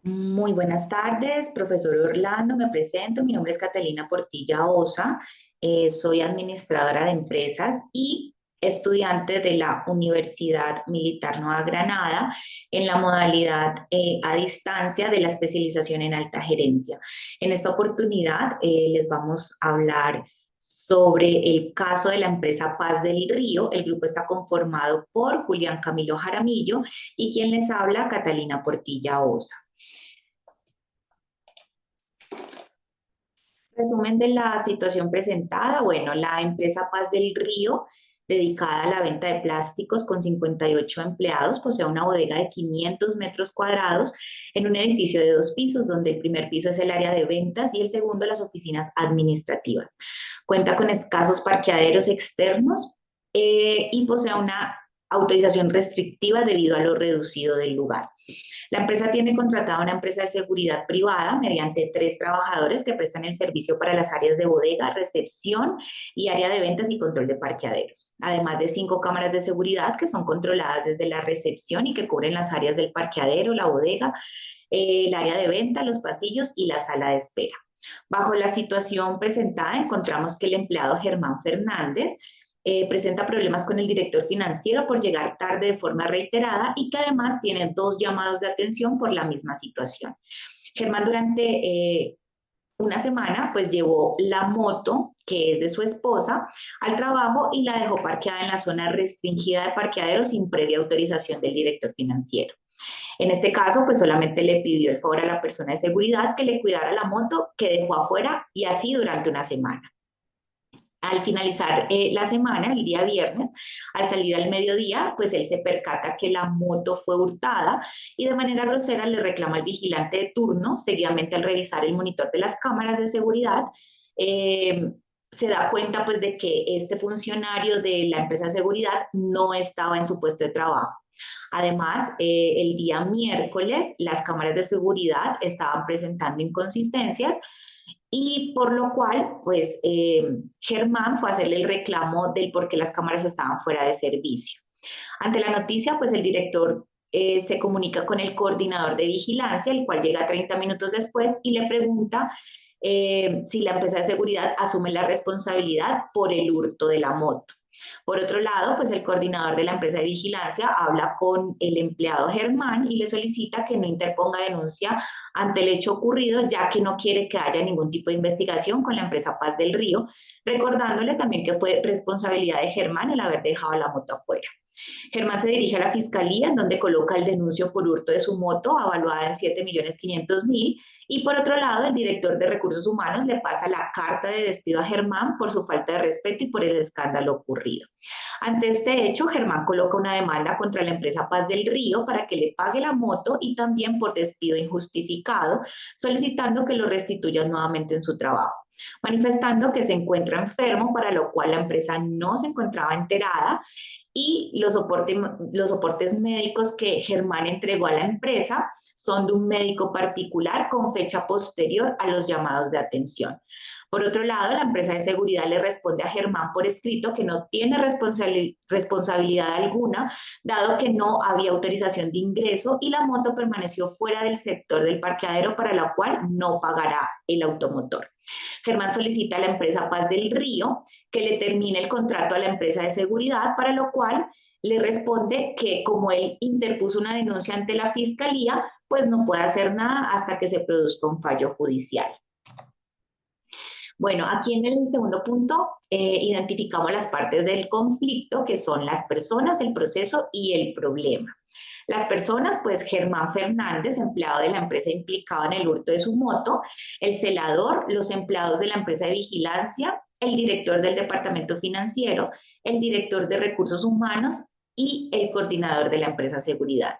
Muy buenas tardes, profesor Orlando. Me presento. Mi nombre es Catalina Portilla Osa. Soy administradora de empresas y estudiante de la Universidad Militar Nueva Granada en la modalidad a distancia de la especialización en alta gerencia. En esta oportunidad les vamos a hablar sobre el caso de la empresa Paz del Río. El grupo está conformado por Julián Camilo Jaramillo y quien les habla, Catalina Portilla Osa. Resumen de la situación presentada, bueno, la empresa Paz del Río, dedicada a la venta de plásticos con 58 empleados, posee una bodega de 500 metros cuadrados en un edificio de dos pisos, donde el primer piso es el área de ventas y el segundo las oficinas administrativas. Cuenta con escasos parqueaderos externos y posee una autorización restrictiva debido a lo reducido del lugar. La empresa tiene contratada una empresa de seguridad privada mediante tres trabajadores que prestan el servicio para las áreas de bodega, recepción y área de ventas y control de parqueaderos, además de cinco cámaras de seguridad que son controladas desde la recepción y que cubren las áreas del parqueadero, la bodega, el área de venta, los pasillos y la sala de espera. Bajo la situación presentada, encontramos que el empleado Germán Fernández presenta problemas con el director financiero por llegar tarde de forma reiterada y que además tiene dos llamados de atención por la misma situación. Germán durante una semana pues llevó la moto que es de su esposa al trabajo y la dejó parqueada en la zona restringida de parqueadero sin previa autorización del director financiero. En este caso, pues solamente le pidió el favor a la persona de seguridad que le cuidara la moto que dejó afuera y así durante una semana. Al finalizar la semana, el día viernes, al salir al mediodía, pues él se percata que la moto fue hurtada y de manera grosera le reclama al vigilante de turno. Seguidamente, al revisar el monitor de las cámaras de seguridad, eh, se da cuenta pues de que este funcionario de la empresa de seguridad no estaba en su puesto de trabajo. Además, el día miércoles las cámaras de seguridad estaban presentando inconsistencias y por lo cual, pues, Germán fue a hacerle el reclamo del por qué las cámaras estaban fuera de servicio. Ante la noticia, pues el director se comunica con el coordinador de vigilancia, el cual llega 30 minutos después y le pregunta si la empresa de seguridad asume la responsabilidad por el hurto de la moto. Por otro lado, pues el coordinador de la empresa de vigilancia habla con el empleado Germán y le solicita que no interponga denuncia ante el hecho ocurrido, ya que no quiere que haya ningún tipo de investigación con la empresa Paz del Río, recordándole también que fue responsabilidad de Germán el haber dejado la moto afuera. Germán se dirige a la fiscalía, en donde coloca el denuncio por hurto de su moto, avaluada en 7.500.000, y por otro lado, el director de recursos humanos le pasa la carta de despido a Germán por su falta de respeto y por el escándalo ocurrido. Ante este hecho, Germán coloca una demanda contra la empresa Paz del Río para que le pague la moto y también por despido injustificado, solicitando que lo restituyan nuevamente en su trabajo, manifestando que se encuentra enfermo, para lo cual la empresa no se encontraba enterada, y los soportes médicos que Germán entregó a la empresa son de un médico particular con fecha posterior a los llamados de atención. Por otro lado, la empresa de seguridad le responde a Germán por escrito que no tiene responsabilidad alguna, dado que no había autorización de ingreso y la moto permaneció fuera del sector del parqueadero, para la cual no pagará el automotor. Germán solicita a la empresa Paz del Río que le termine el contrato a la empresa de seguridad, para lo cual le responde que como él interpuso una denuncia ante la fiscalía, pues no puede hacer nada hasta que se produzca un fallo judicial. Bueno, aquí en el segundo punto identificamos las partes del conflicto, que son las personas, el proceso y el problema. Las personas, pues Germán Fernández, empleado de la empresa implicado en el hurto de su moto, el celador, los empleados de la empresa de vigilancia, el director del departamento financiero, el director de recursos humanos y el coordinador de la empresa seguridad.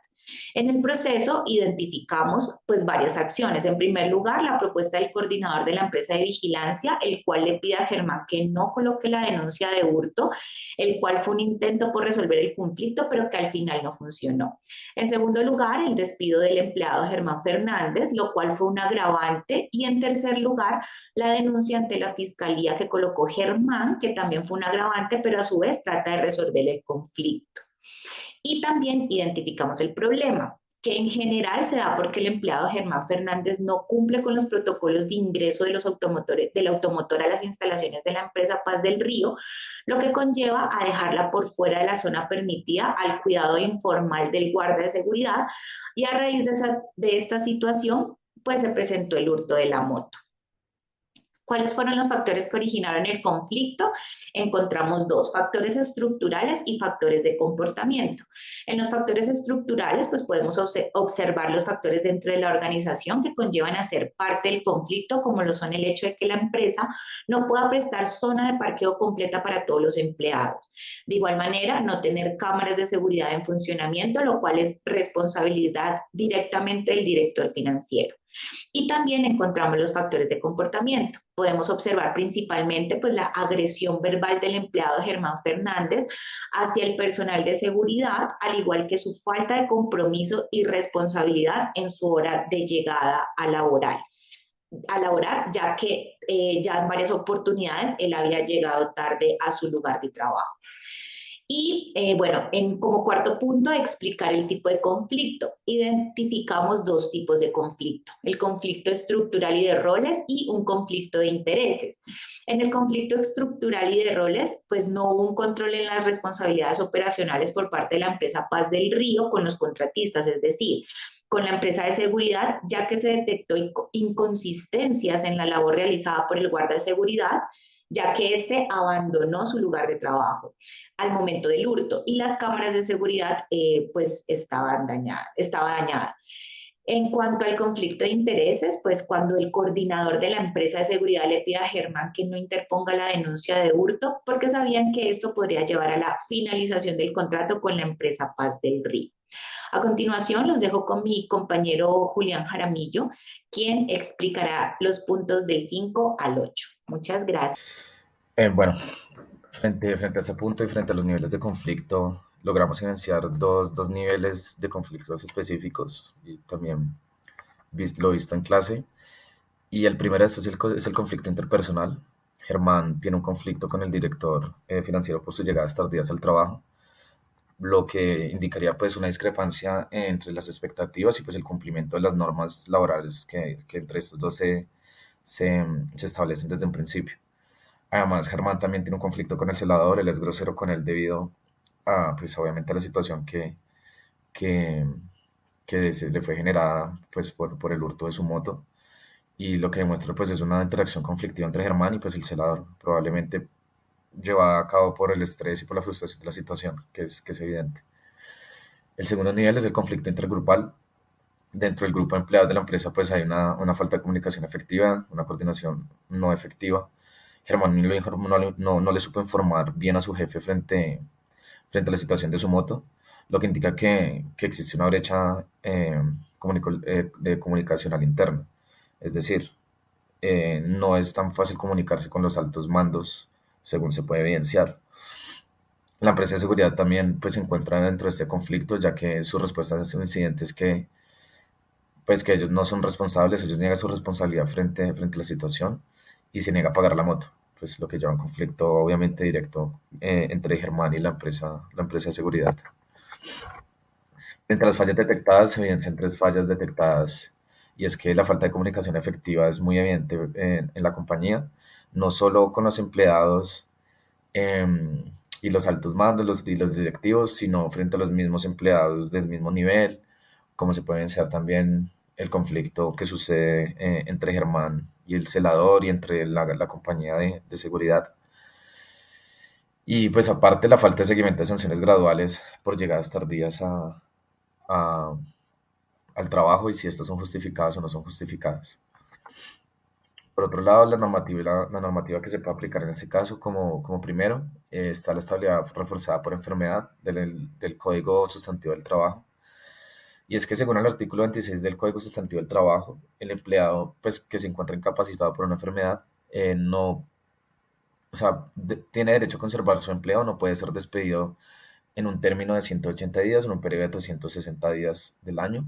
En el proceso identificamos pues varias acciones. En primer lugar, la propuesta del coordinador de la empresa de vigilancia, el cual le pide a Germán que no coloque la denuncia de hurto, el cual fue un intento por resolver el conflicto, pero que al final no funcionó. En segundo lugar, el despido del empleado Germán Fernández, lo cual fue un agravante. Y en tercer lugar, la denuncia ante la fiscalía que colocó Germán, que también fue un agravante, pero a su vez trata de resolver el conflicto. Y también identificamos el problema. que en general se da porque el empleado Germán Fernández no cumple con los protocolos de ingreso de los automotores, del automotor a las instalaciones de la empresa Paz del Río, lo que conlleva a dejarla por fuera de la zona permitida al cuidado informal del guarda de seguridad y a raíz de esta situación, pues se presentó el hurto de la moto. ¿Cuáles fueron los factores que originaron el conflicto? Encontramos dos, factores estructurales y factores de comportamiento. En los factores estructurales, pues podemos observar los factores dentro de la organización que conllevan a ser parte del conflicto, como lo son el hecho de que la empresa no pueda prestar zona de parqueo completa para todos los empleados. De igual manera, no tener cámaras de seguridad en funcionamiento, lo cual es responsabilidad directamente del director financiero. Y también encontramos los factores de comportamiento. Podemos observar principalmente pues, la agresión verbal del empleado Germán Fernández hacia el personal de seguridad, al igual que su falta de compromiso y responsabilidad en su hora de llegada a laborar, ya que ya en varias oportunidades él había llegado tarde a su lugar de trabajo. Y bueno, como cuarto punto, explicar el tipo de conflicto. Identificamos dos tipos de conflicto, el conflicto estructural y de roles y un conflicto de intereses. En el conflicto estructural y de roles, pues no hubo un control en las responsabilidades operacionales por parte de la empresa Paz del Río con los contratistas, es decir, con la empresa de seguridad, ya que se detectó inconsistencias en la labor realizada por el guarda de seguridad, ya que éste abandonó su lugar de trabajo al momento del hurto y las cámaras de seguridad pues estaba dañada. En cuanto al conflicto de intereses, pues cuando el coordinador de la empresa de seguridad le pide a Germán que no interponga la denuncia de hurto porque sabían que esto podría llevar a la finalización del contrato con la empresa Paz del Río. A continuación, los dejo con mi compañero Julián Jaramillo, quien explicará los puntos del 5 al 8. Muchas gracias. Bueno, frente a ese punto y frente a los niveles de conflicto, logramos evidenciar dos niveles de conflictos específicos y también lo visto en clase. Y el primero es es el conflicto interpersonal. Germán tiene un conflicto con el director financiero por su llegada tardías al trabajo, lo que indicaría pues una discrepancia entre las expectativas y pues el cumplimiento de las normas laborales que entre estos dos se establecen desde un principio. Además, Germán también tiene un conflicto con el celador, él es grosero con él debido a, pues obviamente a la situación que, que se le fue generada pues por el hurto de su moto. Y lo que demuestra pues es una interacción conflictiva entre Germán y pues el celador, probablemente llevada a cabo por el estrés y por la frustración de la situación, que es evidente. El segundo nivel es el conflicto intergrupal. Dentro del grupo de empleados de la empresa pues hay una falta de comunicación efectiva, una coordinación no efectiva. Germán no le supo informar bien a su jefe frente a la situación de su moto, lo que indica que existe una brecha de comunicacional interna. Es decir, no es tan fácil comunicarse con los altos mandos, según se puede evidenciar. La empresa de seguridad también pues, se encuentra dentro de este conflicto, ya que su respuesta a estos incidentes pues, que ellos no son responsables, ellos niegan su responsabilidad frente a la situación y se niega a pagar la moto, pues lo que lleva a un conflicto obviamente directo entre Germán y la empresa de seguridad. Entre las fallas detectadas se evidencian tres fallas detectadas y es que la falta de comunicación efectiva es muy evidente en la compañía, no solo con los empleados y los altos mandos y los directivos, sino frente a los mismos empleados del mismo nivel, como se puede evidenciar también el conflicto que sucede entre Germán y el celador y entre la compañía de seguridad. Y pues aparte la falta de seguimiento de sanciones graduales por llegadas tardías a- al trabajo y si estas son justificadas o no son justificadas. Por otro lado, la normativa que se puede aplicar en este caso, como primero, está la estabilidad reforzada por enfermedad del Código Sustantivo del Trabajo. Y es que según el artículo 26 del Código Sustantivo del Trabajo, el empleado pues, que se encuentra incapacitado por una enfermedad no, o sea, tiene derecho a conservar su empleo, no puede ser despedido en un término de 180 días, en un periodo de 360 días del año,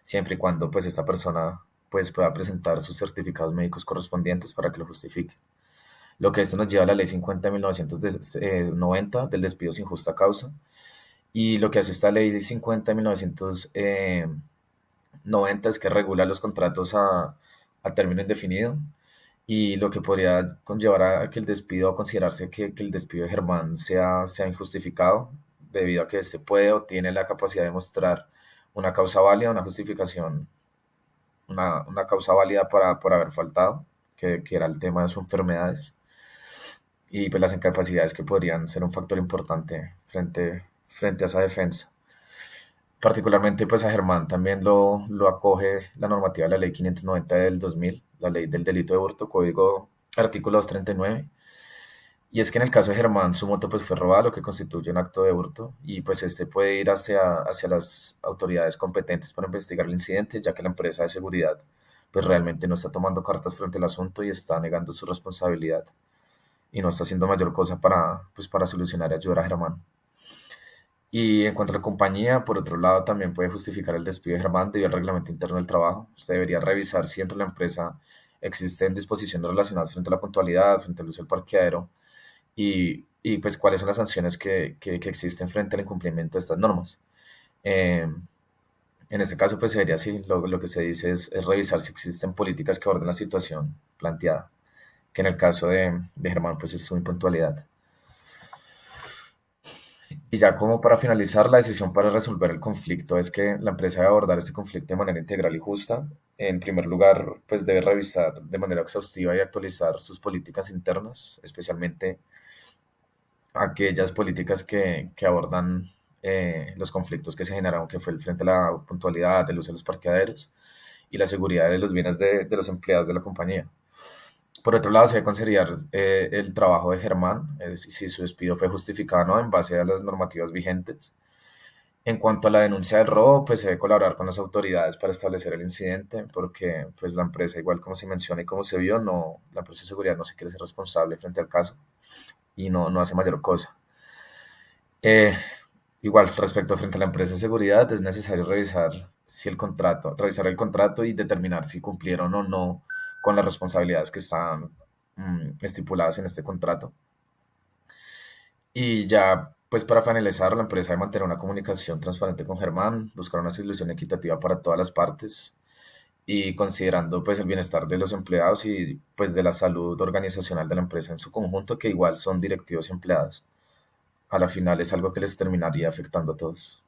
siempre y cuando pues esta persona pues pueda presentar sus certificados médicos correspondientes para que lo justifique. Lo que esto nos lleva a la ley 50 de 1990 del despido sin justa causa, y lo que hace esta ley 50 de 90 es que regula los contratos a término indefinido y lo que podría conllevar a que el despido, a considerarse que el despido de Germán sea injustificado, debido a que se puede o tiene la capacidad de mostrar una causa válida, una justificación, una causa válida por haber faltado, que era el tema de sus enfermedades, y pues las incapacidades que podrían ser un factor importante frente a esa defensa. Particularmente pues a Germán también lo acoge la normativa de la ley 590 del 2000, la ley del delito de hurto, código artículo 239. Y es que en el caso de Germán, su moto pues fue robada, lo que constituye un acto de hurto, y pues este puede ir hacia las autoridades competentes para investigar el incidente, ya que la empresa de seguridad pues realmente no está tomando cartas frente al asunto y está negando su responsabilidad y no está haciendo mayor cosa para solucionar y ayudar a Germán. Y en cuanto a la compañía, por otro lado, también puede justificar el despido de Germán debido al reglamento interno del trabajo. Usted debería revisar si dentro de la empresa existen disposiciones relacionadas frente a la puntualidad, frente al uso del parqueadero y pues cuáles son las sanciones que existen frente al incumplimiento de estas normas. Eh, en este caso, pues sería así, lo que se dice es revisar si existen políticas que aborden la situación planteada, que en el caso de Germán, pues es su impuntualidad. Y ya como para finalizar, la decisión para resolver el conflicto es que la empresa debe abordar este conflicto de manera integral y justa. En primer lugar, pues debe revisar de manera exhaustiva y actualizar sus políticas internas, especialmente aquellas políticas que abordan los conflictos que se generaron, que fue el frente a la puntualidad, el uso de los parqueaderos y la seguridad de los bienes de los empleados de la compañía. Por otro lado, se debe considerar el trabajo de Germán, si su despido fue justificado o no en base a las normativas vigentes. En cuanto a la denuncia del robo, pues se debe colaborar con las autoridades para establecer el incidente, porque pues la empresa, igual como se menciona y como se vio, no, la empresa de seguridad no se quiere ser responsable frente al caso y no hace mayor cosa. Eh, Igual, respecto a frente a la empresa de seguridad, es necesario revisar el contrato y determinar si cumplieron o no con las responsabilidades que están estipuladas en este contrato. Y ya, pues para finalizar, la empresa debe mantener una comunicación transparente con Germán, buscar una solución equitativa para todas las partes y considerando pues el bienestar de los empleados y pues de la salud organizacional de la empresa en su conjunto, que igual son directivos y empleados. A la final es algo que les terminaría afectando a todos.